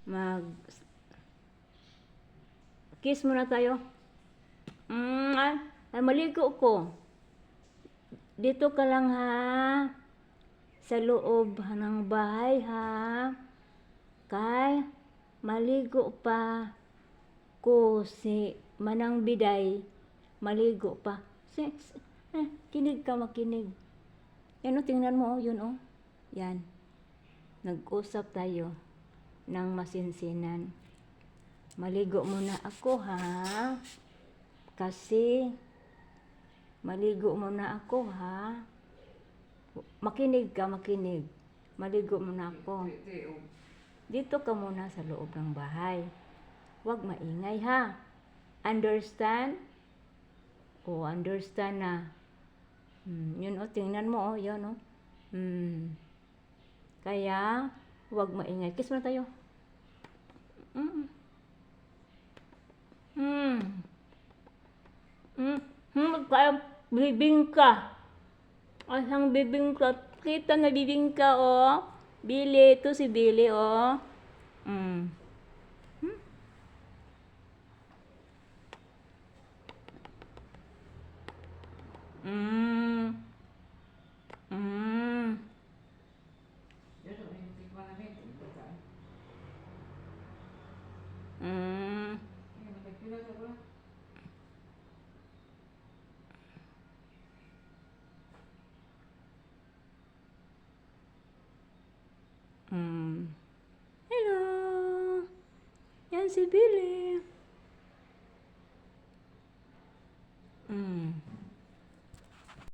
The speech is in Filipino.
Mag kiss muna tayo. Maligo ko. Dito ka lang ha. Sa loob ng bahay ha. Kay maligo pa ko si Manang Biday. Maligo pa. Kinig ka, makinig. Yan o, tingnan mo, yun o. Yan. Nag-usap tayo ng masinsinan. Maligo muna ako ha. Kasi maligo muna ako ha. Makinig ka, makinig. Maligo muna ako. Dito ka muna sa loob ng bahay. Huwag maingay ha. Understand? O, understand na. Yun o, tingnan mo o, yun o. Kaya, huwag maingay. Kiss mo na tayo. Kaya bibing ka. Asang bibing ka. Kita na bibing ka o. Billy, ito si Billy o. Hello. Yan si Billy.